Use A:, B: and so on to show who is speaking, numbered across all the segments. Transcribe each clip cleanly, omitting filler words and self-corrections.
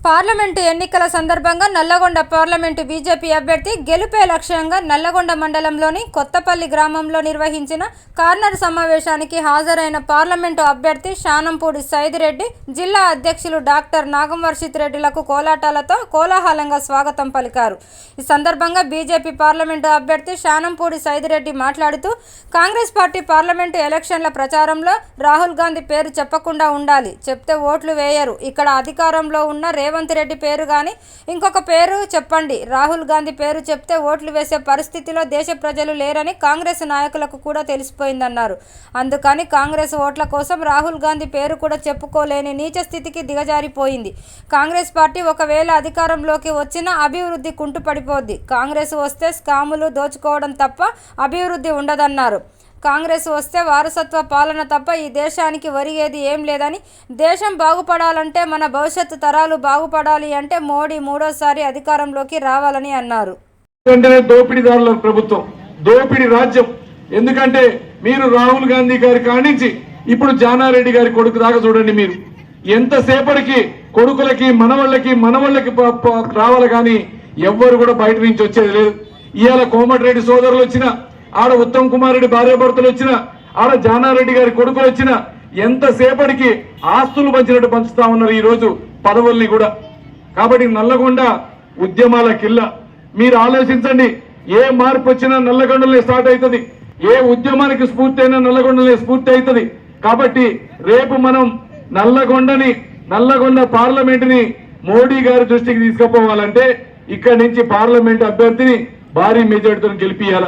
A: Parliament ఎన్నికల సందర్భంగా Nalgonda parliament BJP అభ్యర్థి గెలుపే లక్ష్యంగా నల్లగొండ మండలంలోని కొత్తపల్లి గ్రామంలో నిర్వహించిన కార్నర్ సమావేశానికి హాజరైన పార్లమెంటు అభ్యర్థి శానంపూడి సైదిరెడ్డి, జిల్లా అధ్యక్షులు డాక్టర్ నాగంవర్షిత్ రెడ్డిలకు కోలాటాలతో కోలాహలంగా స్వాగతం పలికారు. ఈ సందర్భంగా బీజేపీ పార్లమెంటు అభ్యర్థి శానంపూడి సైదిరెడ్డి మాట్లాడుతూ, కాంగ్రెస్ పార్టీ పార్లమెంటు ఎలక్షన్ల ప్రచారంలో రాహుల్ గాంధీ పేరు చెప్పకుండా ఉండాలి, చెప్తే ఓట్లు వేయరు. ఇక్కడ అధికారంలో ఉన్న రేవంత్ రెడ్డి పేరు కానీ ఇంకొక పేరు చెప్పండి, రాహుల్ గాంధీ పేరు చెప్తే ఓట్లు వేసే పరిస్థితిలో దేశ ప్రజలు లేరని కాంగ్రెస్ నాయకులకు కూడా తెలిసిపోయిందన్నారు. అందుకని కాంగ్రెస్ ఓట్ల కోసం రాహుల్ గాంధీ పేరు కూడా చెప్పుకోలేని నీచ స్థితికి దిగజారిపోయింది. కాంగ్రెస్ పార్టీ ఒకవేళ అధికారంలోకి వచ్చినా అభివృద్ధి కుంటుపడిపోద్ది. కాంగ్రెస్ వస్తే స్కాములు దోచుకోవడం తప్ప అభివృద్ధి ఉండదన్నారు. కాంగ్రెస్ వస్తే వారసత్వ పాలన తప్ప ఈ దేశానికి ఒరిగేది ఏం లేదని, దేశం బాగుపడాలంటే మన భవిష్యత్తు తరాలు బాగుపడాలి అంటే మోడీ మూడోసారి అధికారంలోకి రావాలని అన్నారు.
B: దోపిడీదారుల ప్రభుత్వం, దోపిడీ రాజ్యం. ఎందుకంటే మీరు రాహుల్ గాంధీ గారి కానించి ఇప్పుడు జానారెడ్డి గారి కొడుకు దాకా చూడండి. మీరు ఎంతసేపటికి కొడుకులకి మనవళ్ళకి రావాలి కానీ ఎవ్వరు కూడా బయట నుంచి వచ్చేది లేదు. ఇవాళ కోమటిరెడ్డి సోదరులు వచ్చిన, ఆడ ఉత్తమ్ కుమార్ రెడ్డి భార్యాభర్తలు వచ్చిన, ఆడ జానారెడ్డి గారి కొడుకులు వచ్చిన ఎంతసేపటికి ఆస్తులు పంచినట్టు పంచుతా ఉన్నారు ఈ రోజు పదవుల్ని కూడా. కాబట్టి నల్లగొండ ఉద్యమాల కిల్ల. మీరు ఆలోచించండి, ఏ మార్పు వచ్చినా నల్లగొండలే స్టార్ట్ అవుతుంది, ఏ ఉద్యమానికి స్ఫూర్తి అయినా నల్లగొండలే స్ఫూర్తి అవుతుంది. కాబట్టి రేపు మనం నల్లగొండ పార్లమెంటుని మోడీ గారి దృష్టికి తీసుకుపోవాలంటే ఇక్కడి నుంచి పార్లమెంట్ అభ్యర్థిని భారీ మెజార్టీతో గెలిపియాల.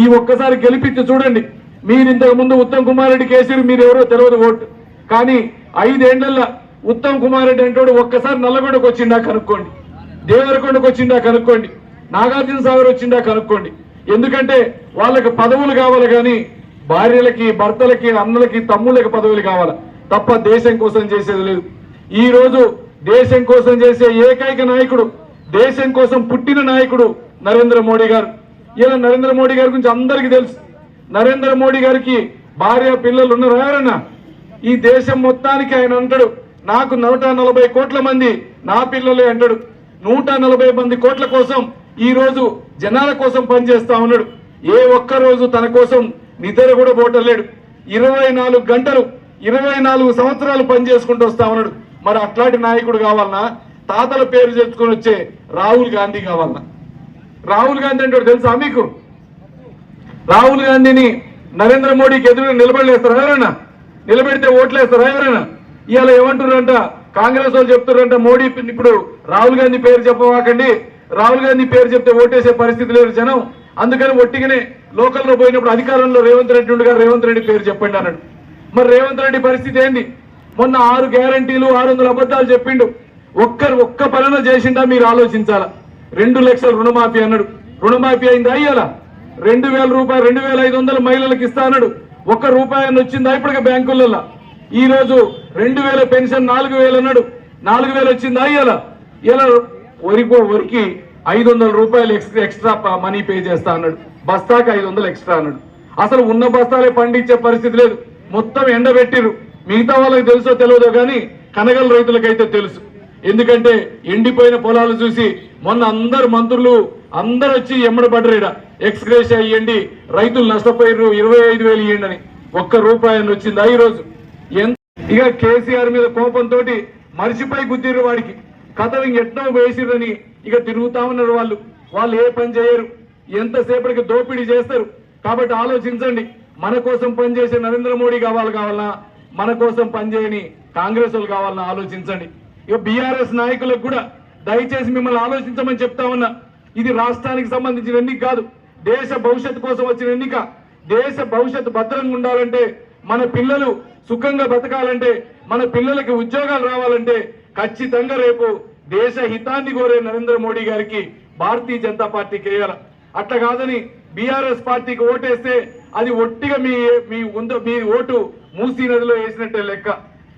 B: ఈ ఒక్కసారి గెలిపించి చూడండి. మీరు ఇంతకు ముందు ఉత్తమ్ కుమార్ రెడ్డి కేసీఆర్ మీరు ఎవరో తెలియదు ఓటు, కానీ 5 ఏళ్లలో ఉత్తమ్ కుమార్ రెడ్డి అంటోడు ఒక్కసారి నల్లగొండకు వచ్చిండా కనుక్కోండి, దేవరకొండకు వచ్చిండా కనుక్కోండి, నాగార్జున సాగర్ వచ్చిండా కనుక్కోండి. ఎందుకంటే వాళ్ళకి పదవులు కావాలి కానీ భార్యలకి, భర్తలకి, అన్నలకి, తమ్ముళ్ళకి పదవులు కావాలి తప్ప దేశం కోసం చేసేది లేదు. ఈ రోజు దేశం కోసం చేసే ఏకైక నాయకుడు, దేశం కోసం పుట్టిన నాయకుడు నరేంద్ర మోడీ గారు. ఇలా నరేంద్ర మోడీ గారి గురించి అందరికీ తెలుసు. నరేంద్ర మోడీ గారికి భార్య పిల్లలు ఉన్నారు ఎవరన్నా? ఈ దేశం మొత్తానికి ఆయన అంటాడు, నాకు 140 కోట్ల మంది నా పిల్లలే అంటాడు. 140 కోట్ల కోసం ఈ రోజు జనాల కోసం పనిచేస్తా ఉన్నాడు. ఏ ఒక్క రోజు తన కోసం నిద్ర కూడా పోటలేడు. 24 గంటలు 24 సంవత్సరాలు పనిచేసుకుంటూ వస్తా ఉన్నాడు. మరి అట్లాంటి నాయకుడు కావాలన్నా? తాతల పేరు చెప్పుకొని వచ్చే రాహుల్ గాంధీ కావాలన్నా? రాహుల్ గాంధీ అంటే తెలుసా మీకు? రాహుల్ గాంధీని నరేంద్ర మోడీకి ఎదురు నిలబడలేస్తారా ఎవరైనా? నిలబెడితే ఓట్లేస్తారా ఎవరైనా? ఇవాళ ఏమంటున్నారంట, కాంగ్రెస్ వాళ్ళు చెప్తున్నారంట, మోడీ ఇప్పుడు రాహుల్ గాంధీ పేరు చెప్పవాకండి, రాహుల్ గాంధీ పేరు చెప్తే ఓటేసే పరిస్థితి లేదు జనం, అందుకని ఒట్టిగానే లోకల్లో పోయినప్పుడు అధికారంలో రేవంత్ రెడ్డి ఉండగా రేవంత్ రెడ్డి పేరు చెప్పండి అన్నాడు. మరి రేవంత్ రెడ్డి పరిస్థితి ఏంది? మొన్న 6 గ్యారంటీలు 600 అబద్ధాలు చెప్పిండు. ఒక్క పనులు చేసిండా మీరు ఆలోచించాలా? 2 లక్షల రుణమాఫీ అన్నాడు, రుణమాఫీ అయిందా? అయ్యాలా 2000 రూపాయలు 2500 మహిళలకు ఇస్తా అన్నాడు, ₹1 వచ్చిందా ఇప్పటికే బ్యాంకులలో? ఈ రోజు 2000 పెన్షన్ 4000 అన్నాడు, 4000 వచ్చిందా? అయ్యాలా? ఇలా వరికి 500 రూపాయలు ఎక్స్ట్రా మనీ పే చేస్తా అన్నాడు, బస్తాకి 500 ఎక్స్ట్రా అన్నాడు. అసలు ఉన్న బస్తాలే పండించే పరిస్థితి లేదు, మొత్తం ఎండబెట్టిరు. మిగతా వాళ్ళకి తెలుసో తెలియదో కానీ కనగల రైతులకైతే తెలుసు. ఎందుకంటే ఎండిపోయిన పొలాలు చూసి మొన్న అందరు మంత్రులు అందరు వచ్చి ఎమ్మడబడ్డరేడా, ఎక్స్గ్రేషియా ఇవ్వండి, రైతులు నష్టపోయారు, 25,000 ఇవ్వండి అని. ₹1 వచ్చిందా ఈ రోజు? ఇక కేసీఆర్ మీద కోపంతో మరిచిపోయి గుద్దిరు వాడికి, కథ ఎట్నో వేసిరని ఇక తిరుగుతా ఉన్నారు వాళ్ళు ఏ పని చేయరు, ఎంతసేపటికి దోపిడీ చేస్తారు. కాబట్టి ఆలోచించండి, మన కోసం పనిచేసే నరేంద్ర మోడీ కావాలన్నా, మన కోసం పనిచేయని కాంగ్రెస్ వాళ్ళు కావాలన్నా ఆలోచించండి. ఇక బీఆర్ఎస్ నాయకులకు కూడా దయచేసి మిమ్మల్ని ఆలోచించమని చెప్తా ఉన్నా. ఇది రాష్ట్రానికి సంబంధించిన ఎన్నిక కాదు, దేశ భవిష్యత్తు కోసం వచ్చిన ఎన్నిక. దేశ భవిష్యత్తు భద్రంగా ఉండాలంటే, మన పిల్లలు సుఖంగా బతకాలంటే, మన పిల్లలకి ఉద్యోగాలు రావాలంటే ఖచ్చితంగా రేపు దేశ హితాన్ని కోరే నరేంద్ర మోడీ గారికి భారతీయ జనతా పార్టీకి వేయాలి. అట్లా కాదని బీఆర్ఎస్ పార్టీకి ఓటేస్తే అది ఒట్టిగా మీ ఓటు మూసీ నదిలో వేసినట్టే లెక్క.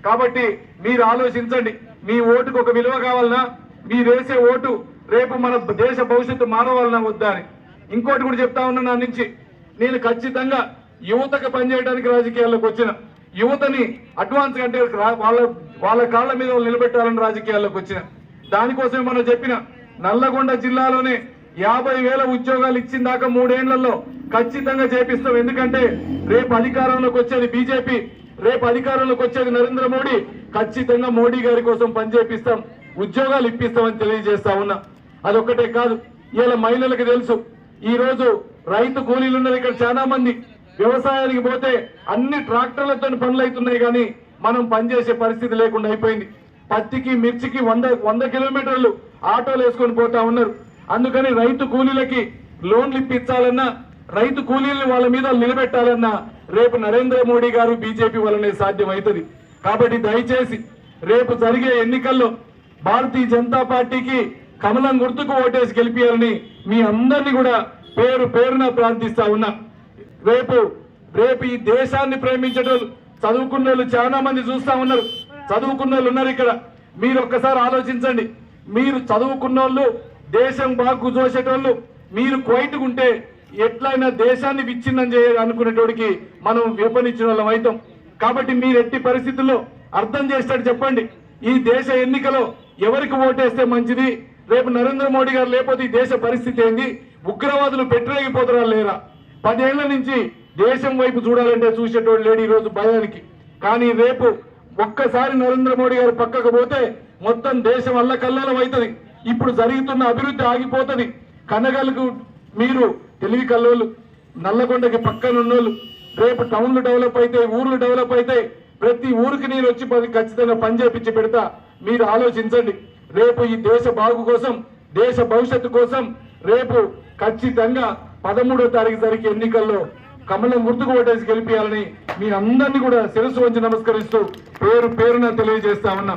B: కాబట్టి మీరు ఆలోచించండి, మీ ఓటుకు ఒక విలువ కావాలన్నా, మీరు వేసే ఓటు రేపు మన దేశ భవిష్యత్తు మారవాలన్నా వద్దా అని. ఇంకోటి కూడా చెప్తా ఉన్నా, నా నుంచి నేను ఖచ్చితంగా యువతకు పనిచేయడానికి రాజకీయాల్లోకి వచ్చిన, యువతని అడ్వాన్స్ అంటే వాళ్ళ కాళ్ళ మీద నిలబెట్టాలని రాజకీయాల్లోకి వచ్చిన. దానికోసమే మనం చెప్పిన నల్లగొండ జిల్లాలోనే 50,000 ఉద్యోగాలు ఇచ్చిన దాకా 3 ఏళ్లలో ఖచ్చితంగా చేపిస్తాం. ఎందుకంటే రేపు అధికారంలోకి వచ్చేది బీజేపీ, రేపు అధికారంలోకి వచ్చేది నరేంద్ర మోడీ. ఖచ్చితంగా మోడీ గారి కోసం పనిచేపిస్తాం, ఉద్యోగాలు ఇప్పిస్తామని తెలియజేస్తా ఉన్నా. అదొక్కటే కాదు, ఇలా మహిళలకు తెలుసు, ఈ రోజు రైతు కూలీలు ఉన్నారు ఇక్కడ చాలా మంది. వ్యవసాయానికి పోతే అన్ని ట్రాక్టర్లతో పనులు అవుతున్నాయి, కానీ మనం పనిచేసే పరిస్థితి లేకుండా అయిపోయింది. పత్తికి మిర్చికి 100 కిలోమీటర్లు ఆటోలు వేసుకొని పోతా ఉన్నారు. అందుకని రైతు కూలీలకి లోన్లు ఇప్పించాలన్నా, రైతు కూలీలను వాళ్ళ మీద నిలబెట్టాలన్నా రేపు నరేంద్ర మోడీ గారు బీజేపీ వల్లనే సాధ్యమవుతుంది. కాబట్టి దయచేసి రేపు జరిగే ఎన్నికల్లో భారతీయ జనతా పార్టీకి కమలం గుర్తుకు ఓటేసి గెలిపియాలని మీ అందరినీ కూడా పేరు పేరున ప్రార్థిస్తా ఉన్నా. రేపు ఈ దేశాన్ని ప్రేమించేటోళ్ళు, చదువుకున్న వాళ్ళు చాలా మంది చూస్తా ఉన్నారు. చదువుకున్న వాళ్ళు ఉన్నారు ఇక్కడ. మీరు ఒక్కసారి ఆలోచించండి. మీరు చదువుకున్న వాళ్ళు, దేశం బాగు చూసేటోళ్ళు, మీరు క్వైట్గుంటే ఎట్లయినా దేశాన్ని విచ్ఛిన్నం చేయాలనుకునేటోడికి మనం విపణించిన వాళ్ళం అవుతాం. కాబట్టి మీరు ఎట్టి పరిస్థితుల్లో అర్థం చేసేటట్టు చెప్పండి. ఈ దేశ ఎన్నికలో ఎవరికి ఓటేస్తే మంచిది, రేపు నరేంద్ర మోడీ గారు లేకపోతే ఈ దేశ పరిస్థితి ఏంది, ఉగ్రవాదులు పెట్టరేగిపోతారా లేరా? 10 ఏళ్ల నుంచి దేశం వైపు చూడాలంటే చూసేటోడు లేడు ఈ రోజు భయానికి. కానీ రేపు ఒక్కసారి నరేంద్ర మోడీ గారు పక్కకు పోతే మొత్తం దేశం అల్లకల్లోలం అవుతుంది. ఇప్పుడు జరుగుతున్న అభివృద్ధి ఆగిపోతుంది. కనగలకు మీరు తెలివి కల్లోళ్ళు, నల్లగొండకి పక్కన ఉన్నోళ్ళు, రేపు టౌన్లు డెవలప్ అవుతాయి, ఊర్లు డెవలప్ అవుతాయి. ప్రతి ఊరికి నేను వచ్చి ఖచ్చితంగా పని చేపించి పెడతా. మీరు ఆలోచించండి. రేపు ఈ దేశ బాగు కోసం, దేశ భవిష్యత్తు కోసం రేపు ఖచ్చితంగా 13వ తారీఖు జరిగే ఎన్నికల్లో కమలం గుర్తుకు ఓటేసి గెలిపించాలని మీ అందరినీ కూడా శిరస్సు వంచి నమస్కరిస్తూ పేరు పేరున తెలియజేస్తా ఉన్నా.